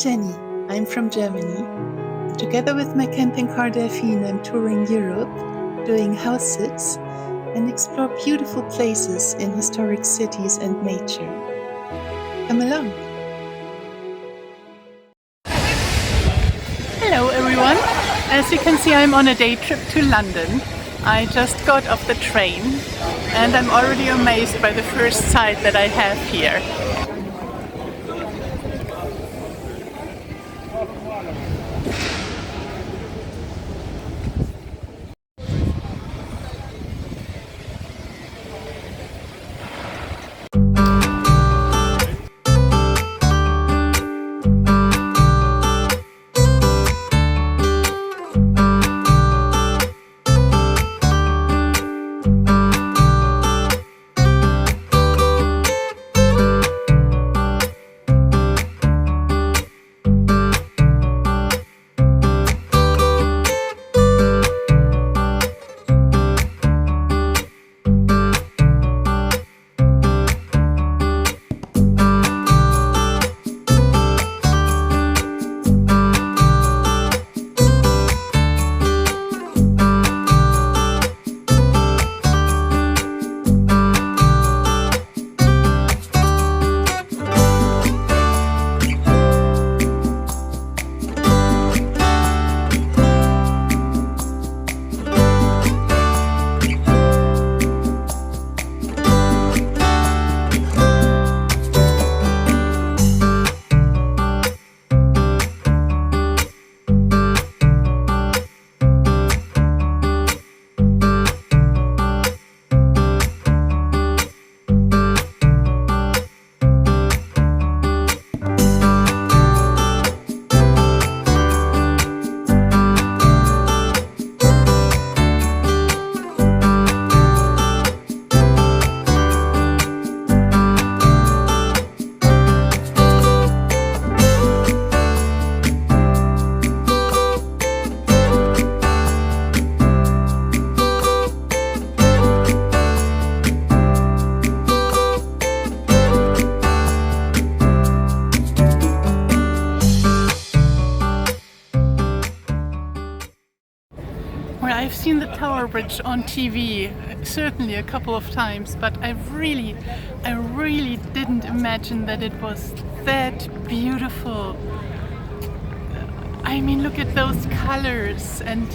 Jenny. I'm from Germany. Together with my camping car Delphine, I'm touring Europe, doing house sits, and explore beautiful places in historic cities and nature. Come along. Hello everyone! As you can see, I'm on a day trip to London. I just got off the train and I'm already amazed by the first sight that I have here. I've seen the Tower Bridge on TV certainly a couple of times, but I really didn't imagine that it was that beautiful. I mean, look at those colors, and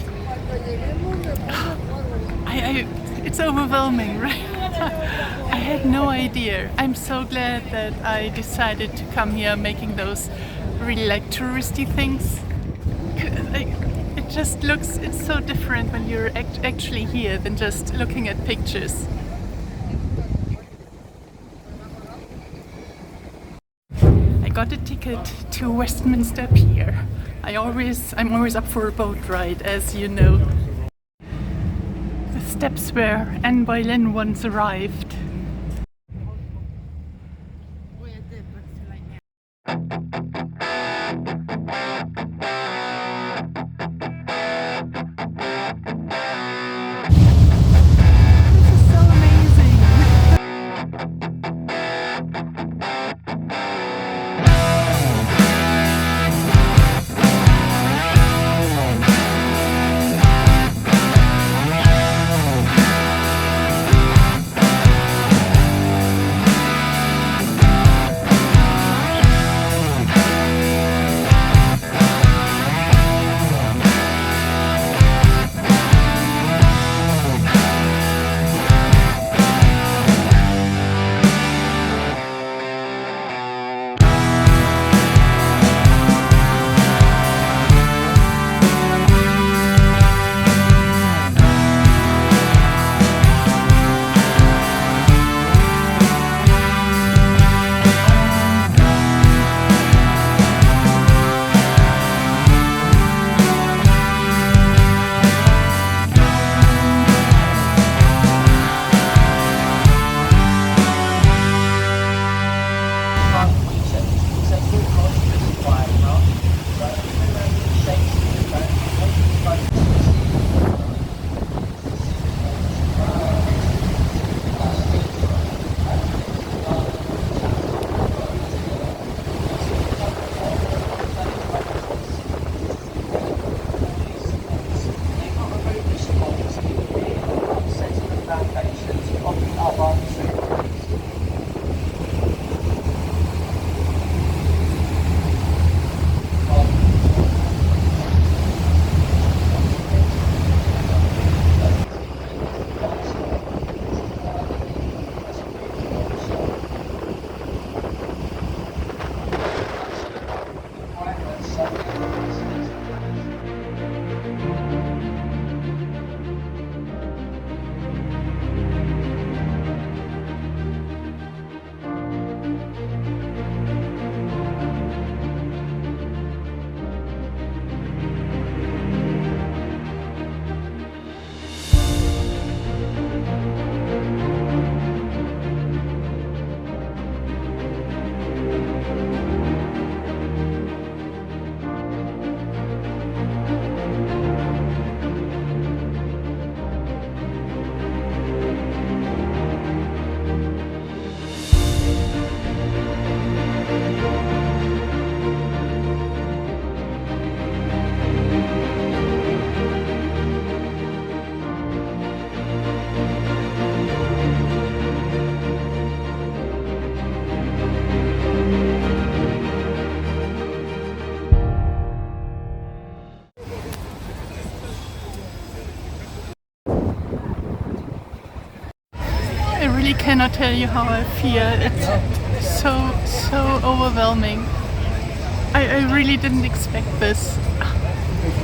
it's overwhelming, right? I had no idea. I'm so glad that I decided to come here making those really like touristy things. It just looks, it's so different when you're actually here than just looking at pictures. I got a ticket to Westminster Pier. I'm always up for a boat ride, as you know. The steps where Anne Boleyn once arrived. really cannot tell you how I feel. It's so overwhelming. I really didn't expect this.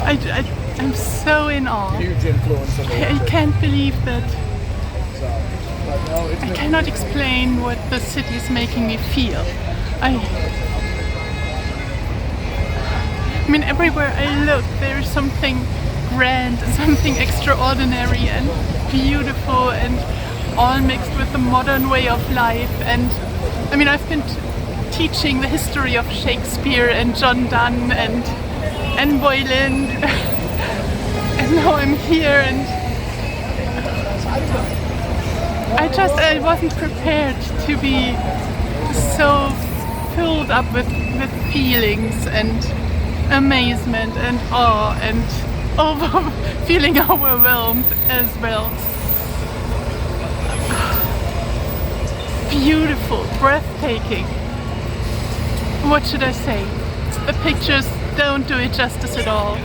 I'm so in awe. Huge influence on the I can't believe that. I cannot explain what the city is making me feel. I mean, everywhere I look, there is something grand, something extraordinary and beautiful, and all mixed with the modern way of life. And I mean, I've been teaching the history of Shakespeare and John Donne and Anne Boleyn, and now I'm here, and I wasn't prepared to be so filled up with feelings and amazement and awe and feeling overwhelmed as well. Beautiful, breathtaking. What should I say? The pictures don't do it justice at all.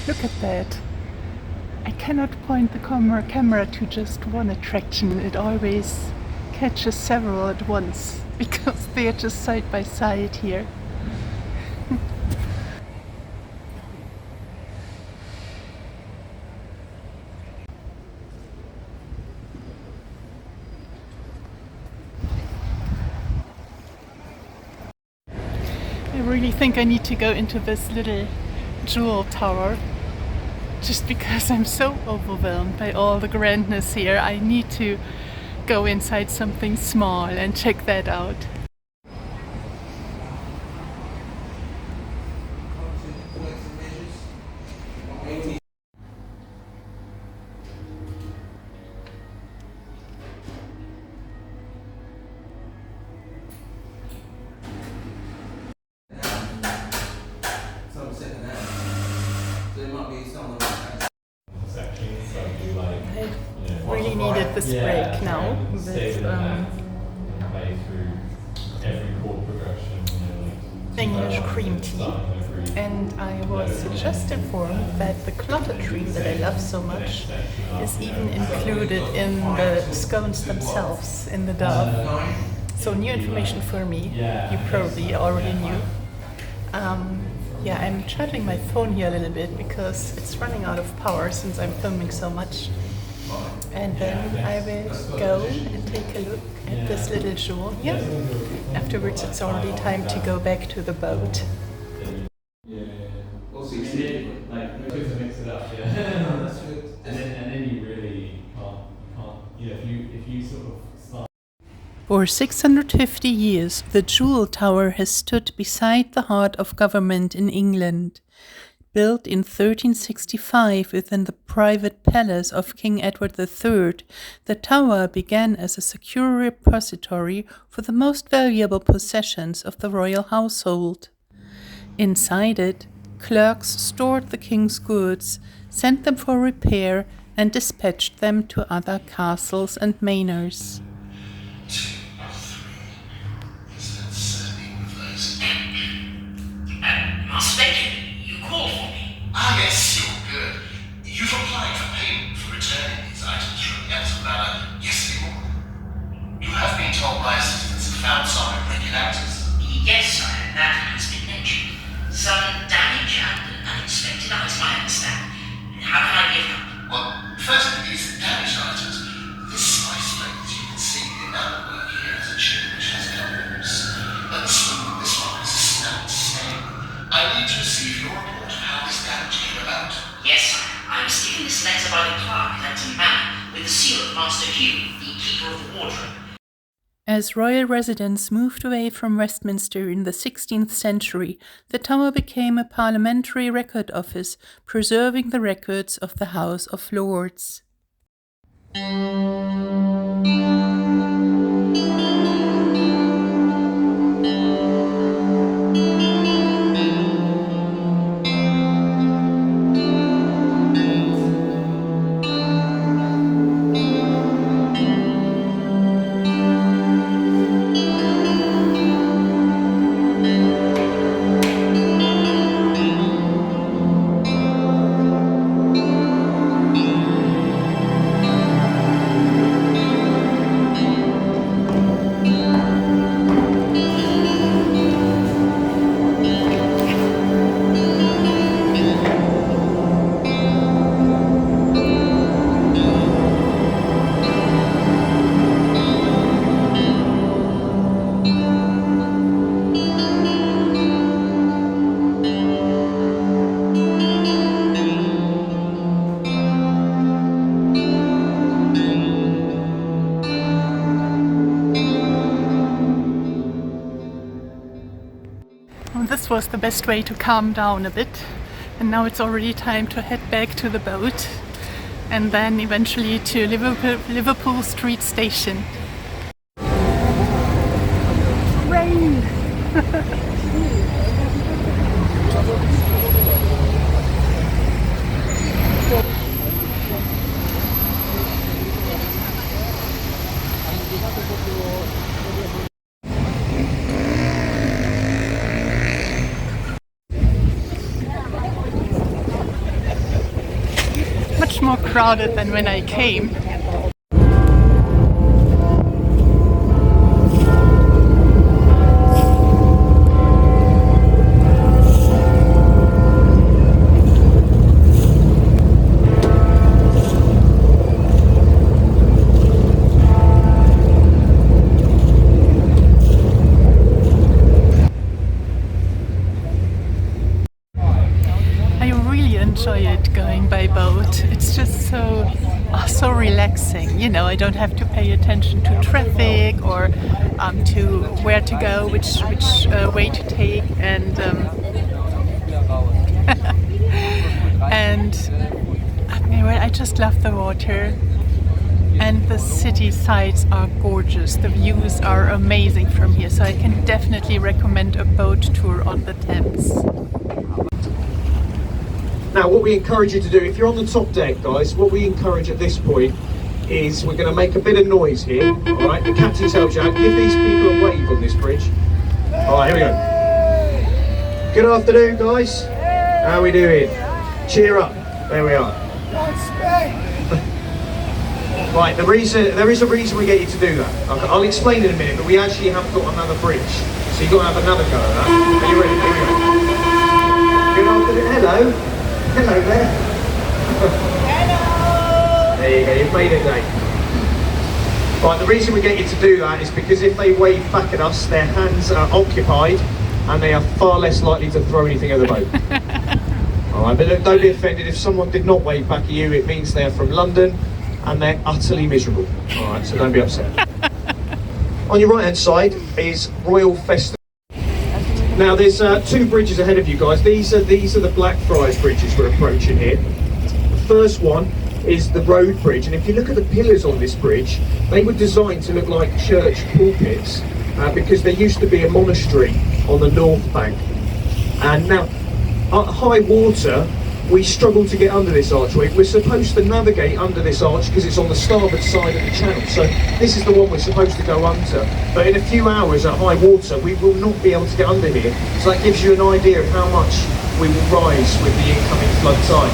Look at that. I cannot point the camera to just one attraction. It always catches several at once because they are just side by side here. I really think I need to go into this little jewel tower just because I'm so overwhelmed by all the grandness here. I need to go inside something small and check that out. I really needed this break now with English cream tea, and I was just informed that the clotted cream that I love so much is even included in the scones themselves, in the dough. So new information for me, you probably already knew. Yeah, I'm charging my phone here a little bit because it's running out of power since I'm filming so much. And then I will go and take a look at this little jewel here. Afterwards it's already time to go back to the boat. Yeah. Also, you see, like, to mix it up, yeah. And then you really can't, if you sort of start For 650 years, the Jewel Tower has stood beside the heart of government in England. Built in 1365 within the private palace of King Edward III, the tower began as a secure repository for the most valuable possessions of the royal household. Inside it, clerks stored the king's goods, sent them for repair, and dispatched them to other castles and manors. Master Bacon, you called for me. Ah, yes, you're good. You've applied for payment for returning these items from Elisabeth yesterday morning. You have been told by assistants have found some irregularities. Yes, sir, that has been mentioned. Some damage and unexpected items, I understand. How can I be of help? Well, first of these damaged items, this spice plate, as you can see, the metalwork here has a chip which has colors. But this one is a snapped stain. I need to receive your report of how this damage came about. Yes, sir. I was given this letter by the clerk at Hampton Manor with the seal of Master Hugh, the keeper of the wardrobe. As royal residents moved away from Westminster in the 16th century, the tower became a parliamentary record office, preserving the records of the House of Lords. This was the best way to calm down a bit, and now it's already time to head back to the boat and then eventually to Liverpool Street Station. Rain! Much more crowded than when I came. Enjoy it going by boat. It's just so relaxing. You know, I don't have to pay attention to traffic or to where to go, which way to take, and and I just love the water. And the city sides are gorgeous. The views are amazing from here, so I can definitely recommend a boat tour on the Thames. Now, what we encourage you to do, if you're on the top deck, guys, what we encourage at this point is we're going to make a bit of noise here. All right, the captain's helped you out. Give these people a wave on this bridge. All right, here we go. Good afternoon, guys. How are we doing? Cheer up. There we are. Right, there is a reason we get you to do that. I'll explain in a minute, but we actually have got another bridge, so you've got to have another go at that. Are you ready? Here we go. Good afternoon. Hello. Hello there. Hello. There you go, you've made it, Dave. Right, the reason we get you to do that is because if they wave back at us, their hands are occupied and they are far less likely to throw anything at the boat. Alright, but look, don't be offended if someone did not wave back at you. It means they're from London and they're utterly miserable. Alright, so don't be upset. On your right hand side is Royal Festival. Now there's two bridges ahead of you guys. These are the Blackfriars bridges we're approaching here. The first one is the road bridge, and if you look at the pillars on this bridge, they were designed to look like church pulpits because there used to be a monastery on the north bank. And now at high water we struggle to get under this archway. We're supposed to navigate under this arch because it's on the starboard side of the channel, so this is the one we're supposed to go under. But in a few hours at high water we will not be able to get under here, so that gives you an idea of how much we will rise with the incoming flood tide.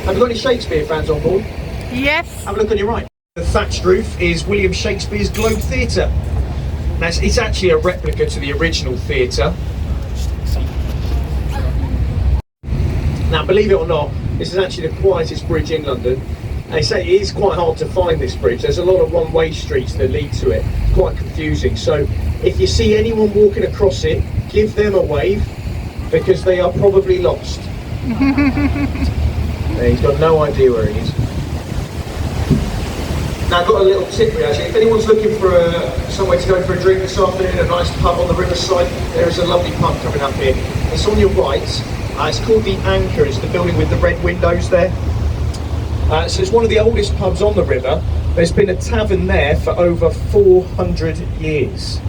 Have you got any Shakespeare fans on board? Yes. Have a look on your right. The thatched roof is William Shakespeare's Globe Theatre. Now, it's actually a replica to the original theatre. Now, believe it or not, this is actually the quietest bridge in London. They say it is quite hard to find this bridge. There's a lot of one-way streets that lead to it. It's quite confusing. So, if you see anyone walking across it, give them a wave, because they are probably lost. He's got no idea where he is. Now I've got a little tip for you actually. If anyone's looking for somewhere to go for a drink this afternoon, a nice pub on the riverside, there is a lovely pub coming up here. It's on your right. It's called the Anchor. It's the building with the red windows there. So it's one of the oldest pubs on the river. There's been a tavern there for over 400 years.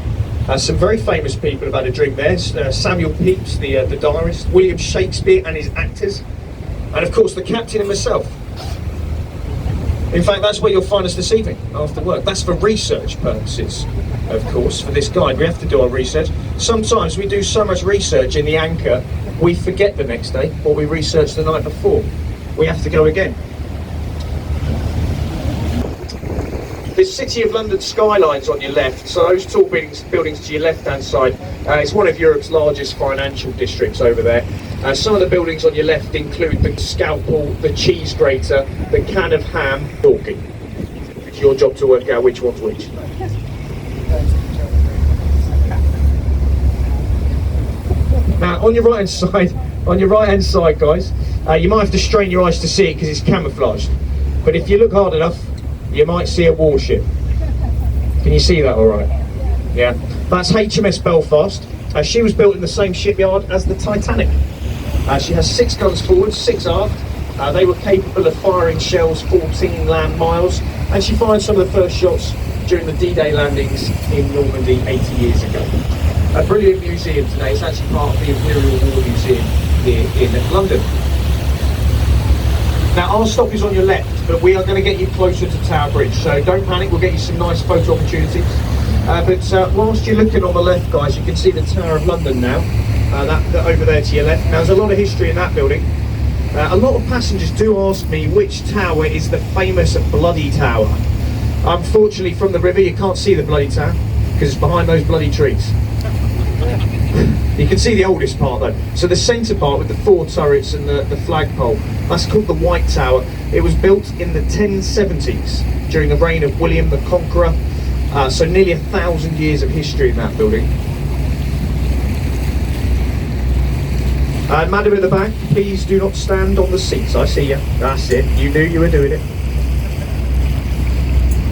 Some very famous people have had a drink there. Samuel Pepys, the diarist, William Shakespeare and his actors, and of course the captain and myself. In fact, that's where you'll find us this evening after work. That's for research purposes, of course, for this guide. We have to do our research. Sometimes we do so much research in the Anchor, we forget the next day what we researched the night before. We have to go again. The City of London skyline's on your left, so those tall buildings to your left-hand side. It's one of Europe's largest financial districts over there. Some of the buildings on your left include the scalpel, the cheese grater, the can of ham, talking. It's your job to work out which one's which. Now, on your right-hand side, guys, you might have to strain your eyes to see it because it's camouflaged. But if you look hard enough, you might see a warship. Can you see that all right? Yeah. That's HMS Belfast. She was built in the same shipyard as the Titanic. She has 6 guns forward, 6 aft. They were capable of firing shells 14 land miles, and she fired some of the first shots during the D-Day landings in Normandy 80 years ago. A brilliant museum today. It's actually part of the Imperial War Museum here in London. Now our stop is on your left, but we are going to get you closer to Tower Bridge, so don't panic, we'll get you some nice photo opportunities. But whilst you're looking on the left, guys, you can see the Tower of London now, that over there to your left. Now there's a lot of history in that building. A lot of passengers do ask me which tower is the famous Bloody Tower. Unfortunately, from the river you can't see the Bloody Tower, because it's behind those bloody trees. You can see the oldest part though. So the centre part with the 4 turrets and the flagpole, that's called the White Tower. It was built in the 1070s during the reign of William the Conqueror. So nearly 1,000 years of history in that building. Madam in the back, please do not stand on the seats. I see you. That's it. You knew you were doing it.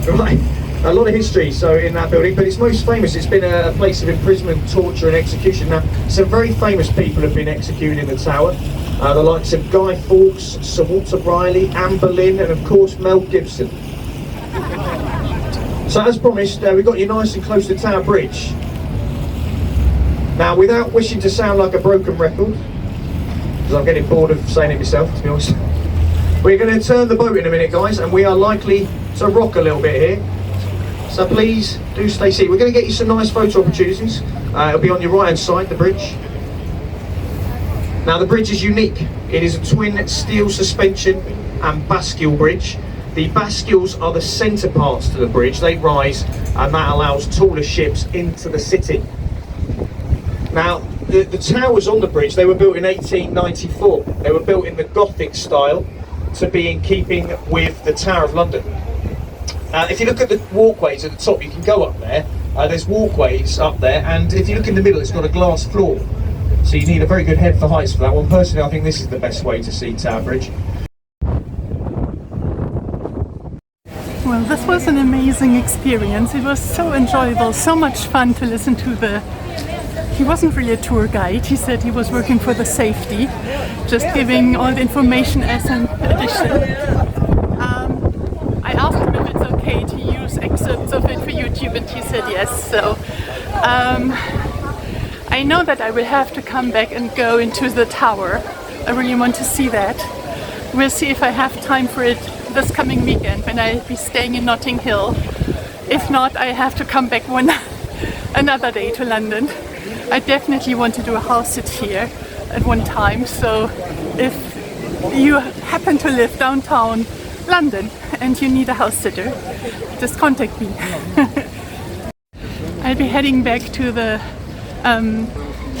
Right. A lot of history in that building, but it's most famous. It's been a place of imprisonment, torture and execution. Now, some very famous people have been executed in the tower. The likes of Guy Fawkes, Sir Walter Raleigh, Anne Boleyn, and of course Mel Gibson. So as promised, we got you nice and close to Tower Bridge. Now, without wishing to sound like a broken record, because I'm getting bored of saying it myself, to be honest, we're going to turn the boat in a minute, guys, and we are likely to rock a little bit here. So please do stay seated. We're going to get you some nice photo opportunities. It'll be on your right hand side, the bridge. Now the bridge is unique. It is a twin steel suspension and bascule bridge. The bascules are the centre parts to the bridge. They rise and that allows taller ships into the city. Now the towers on the bridge, they were built in 1894. They were built in the Gothic style to be in keeping with the Tower of London. If you look at the walkways at the top, you can go up there. There's walkways up there, and if you look in the middle, it's got a glass floor. So you need a very good head for heights for that one. Personally, I think this is the best way to see Tower Bridge. Well, this was an amazing experience. It was so enjoyable, so much fun to listen to he wasn't really a tour guide. He said he was working for the safety, just giving all the information as an addition. I asked him if it's okay to use excerpts of it for YouTube, and he said yes. So I know that I will have to come back and go into the tower. I really want to see that. We'll see if I have time for it this coming weekend when I'll be staying in Notting Hill. If not, I have to come back another day to London. I definitely want to do a house sit here at one time, so if you happen to live downtown London and you need a house sitter, just contact me. I'll be heading back to the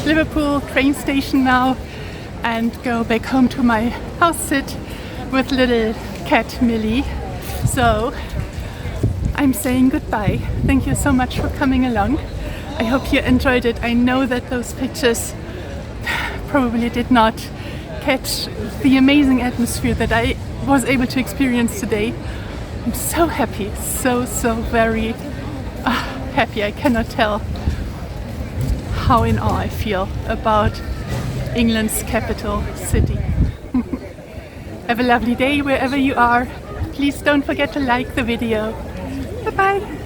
Liverpool train station now and go back home to my house sit with little cat Millie. So I'm saying goodbye. Thank you so much for coming along. I hope you enjoyed it. I know that those pictures probably did not catch the amazing atmosphere that I was able to experience today. I'm so happy, so very happy. I cannot tell how in awe I feel about England's capital city. Have a lovely day wherever you are. Please don't forget to like the video. Bye bye.